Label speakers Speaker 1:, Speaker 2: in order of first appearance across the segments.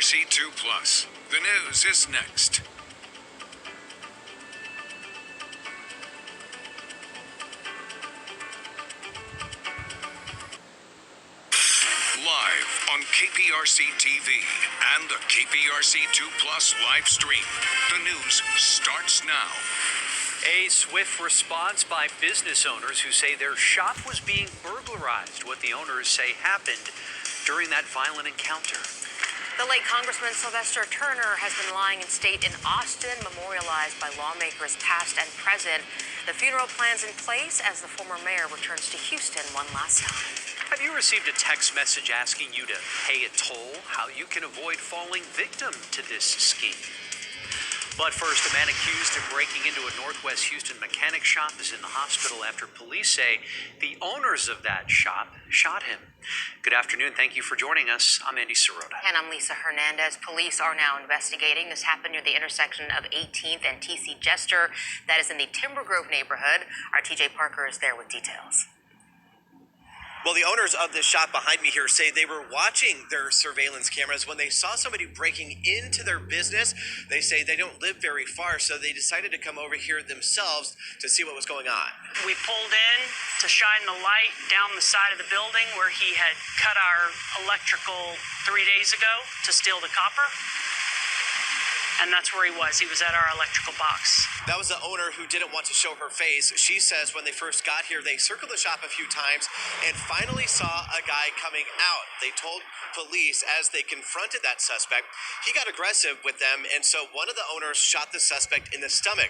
Speaker 1: KPRC2 Plus. The news is next. Live on KPRC TV and the KPRC2 Plus live stream. The news starts now.
Speaker 2: A swift response by business owners who say their shop was being burglarized. What the owners say happened during that violent encounter.
Speaker 3: The late Congressman Sylvester Turner has been lying in state in Austin, memorialized by lawmakers past and present. The funeral plans in place as the former mayor returns to Houston one last time.
Speaker 2: Have you received a text message asking you to pay a toll? How you can avoid falling victim to this scheme? But first, a man accused of breaking into a Northwest Houston mechanic shop is in the hospital after police say the owners of that shop shot him. Good afternoon. Thank you for joining us. I'm Andy Cerota.
Speaker 3: And I'm Lisa Hernandez. Police are now investigating. This happened near the intersection of 18th and TC Jester. That is in the Timber Grove neighborhood. Our TJ Parker is there with details.
Speaker 4: Well, the owners of the shop behind me here say they were watching their surveillance cameras when they saw somebody breaking into their business. They say they don't live very far, so they decided to come over here themselves to see what was going on.
Speaker 5: We pulled in to shine the light down the side of the building where he had cut our electrical 3 days ago to steal the copper. And that's where he was. He was at our electrical box.
Speaker 4: That was the owner who didn't want to show her face. She says when they first got here, they circled the shop a few times and finally saw a guy coming out. They told police as they confronted that suspect, he got aggressive with them, and so one of the owners shot the suspect in the stomach.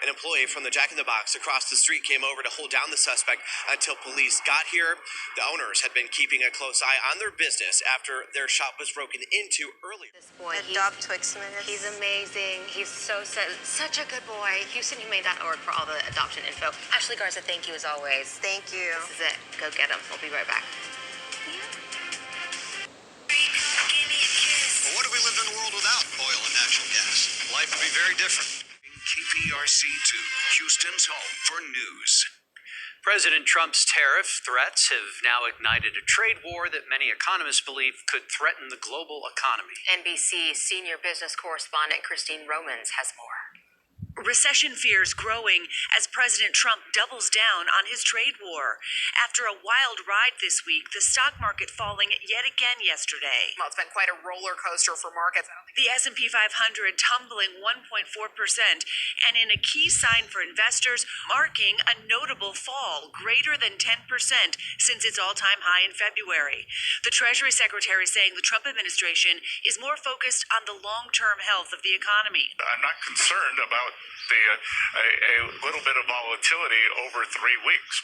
Speaker 4: An employee from the Jack in the Box across the street came over to hold down the suspect until police got here. The owners had been keeping a close eye on their business after their shop was broken into earlier.
Speaker 3: This boy,
Speaker 6: Adopt Twixman.
Speaker 3: he's amazing. He's such a good boy. HoustonHumane.org for all the adoption info. Ashley Garza, thank you as always.
Speaker 6: Thank you.
Speaker 3: This is it. Go get him. We'll be right back.
Speaker 7: Well, what if we lived in a world without oil and natural gas? Life would be very different.
Speaker 1: KPRC2, Houston's home for news.
Speaker 2: President Trump's tariff threats have now ignited a trade war that many economists believe could threaten the global economy.
Speaker 3: NBC senior business correspondent Christine Romans has more.
Speaker 8: Recession fears growing as President Trump doubles down on his trade war. After a wild ride this week, the stock market falling yet again yesterday.
Speaker 3: Well, it's been quite a roller coaster for markets.
Speaker 8: The S&P 500 tumbling 1.4%, and in a key sign for investors, marking a notable fall, greater than 10% since its all-time high in February. The Treasury Secretary saying the Trump administration is more focused on the long-term health of the economy.
Speaker 9: I'm not concerned about a little bit of volatility over 3 weeks.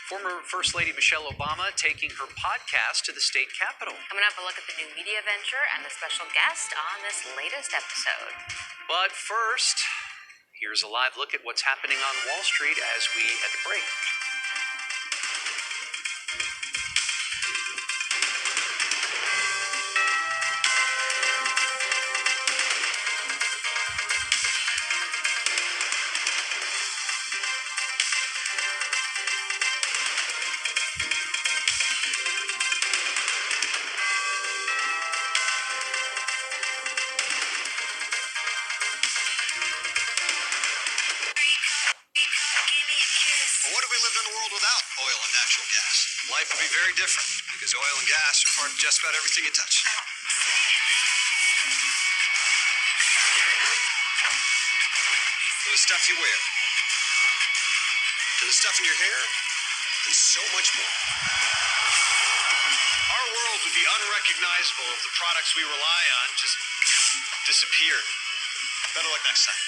Speaker 2: Former First Lady Michelle Obama taking her podcast to the state capitol.
Speaker 3: Coming up, a look at the new media venture and the special guest on this latest episode.
Speaker 2: But first, here's a live look at what's happening on Wall Street as we head to break.
Speaker 7: Well, what if we lived in a world without oil and natural gas? Life would be very different because oil and gas are part of just about everything you touch. To the stuff you wear, to the stuff in your hair, and so much more. Our world would be unrecognizable if the products we rely on just disappeared. Better luck next time.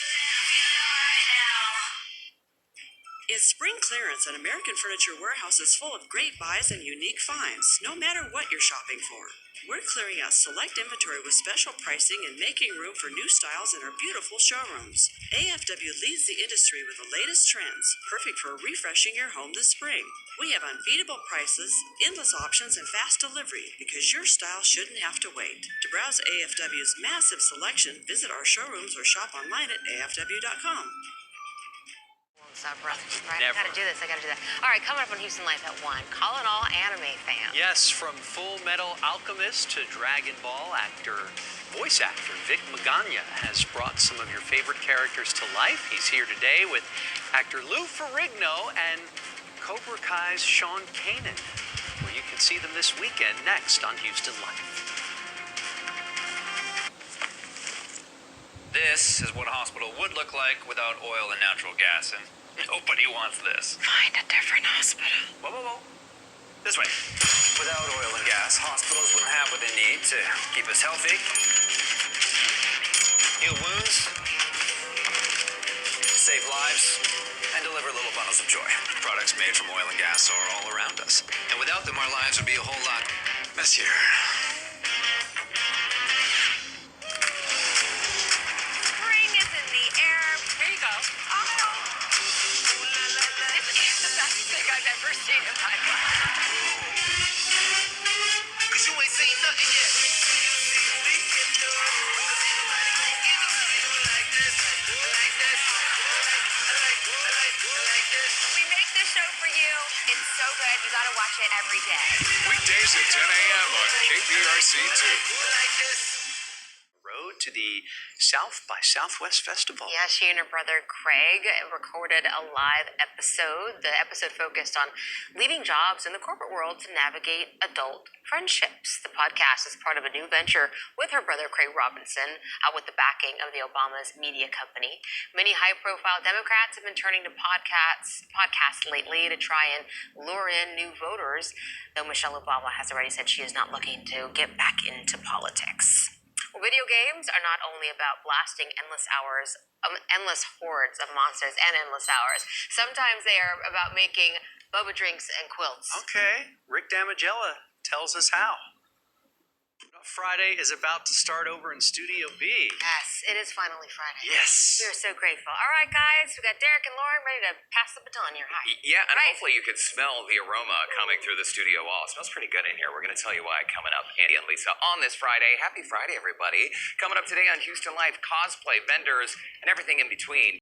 Speaker 8: Is spring clearance at American Furniture Warehouse is full of great buys and unique finds, no matter what you're shopping for. We're clearing out select inventory with special pricing and making room for new styles in our beautiful showrooms. AFW leads the industry with the latest trends, perfect for refreshing your home this spring. We have unbeatable prices, endless options, and fast delivery because your style shouldn't have to wait. To browse AFW's massive selection, visit our showrooms or shop online at afw.com.
Speaker 3: Stop running. Right?
Speaker 2: Never.
Speaker 3: I gotta do this. All right, coming up on Houston Life at 1. Calling all anime fans.
Speaker 2: Yes, from Full Metal Alchemist to Dragon Ball, actor Voice actor Vic Magana has brought some of your favorite characters to life. He's here today with actor Lou Ferrigno and Cobra Kai's Sean Kanan, where you can see them this weekend next on Houston Life.
Speaker 6: This is what a hospital would look like without oil and natural gas, and nobody wants this.
Speaker 3: Find a different hospital.
Speaker 6: Whoa, whoa, whoa. This way. Without oil and gas, hospitals wouldn't have what they need to keep us healthy, heal wounds, save lives, and deliver little bundles of joy. Products made from oil and gas are all around us. And without them, our lives would be a whole lot messier.
Speaker 3: Spring is in the air. Here you go. Oh. This is the best thing I've ever seen in my life.
Speaker 4: Cause you ain't seen nothing yet.
Speaker 3: We make this show for you. It's so good. You gotta watch it every day.
Speaker 1: Weekdays at 10 a.m. on KPRC 2.
Speaker 2: Road to the South by Southwest Festival.
Speaker 3: Yeah, she and her brother Craig recorded a live episode. The episode focused on leaving jobs in the corporate world to navigate adult friendships. The podcast is part of a new venture with her brother Craig Robinson, with the backing of the Obama's media company. Many high-profile Democrats have been turning to podcasts lately to try and lure in new voters, though Michelle Obama has already said she is not looking to get back into politics. Well, video games are not only about blasting endless hordes of monsters and endless hours. Sometimes they are about making boba drinks and quilts.
Speaker 2: Okay, Rick Damigella tells us how. Friday is about to start over in Studio B.
Speaker 3: Yes, it is finally Friday.
Speaker 2: Yes.
Speaker 3: We're so grateful. All right, guys, we got Derek and Lauren ready to pass the baton here. Hi.
Speaker 6: Yeah, and
Speaker 3: Right.
Speaker 6: hopefully you can smell the aroma coming through the studio wall. It smells pretty good in here. We're going to tell you why coming up. Andy and Lisa on this Friday. Happy Friday, everybody. Coming up today on Houston Life, cosplay, vendors, and everything in between.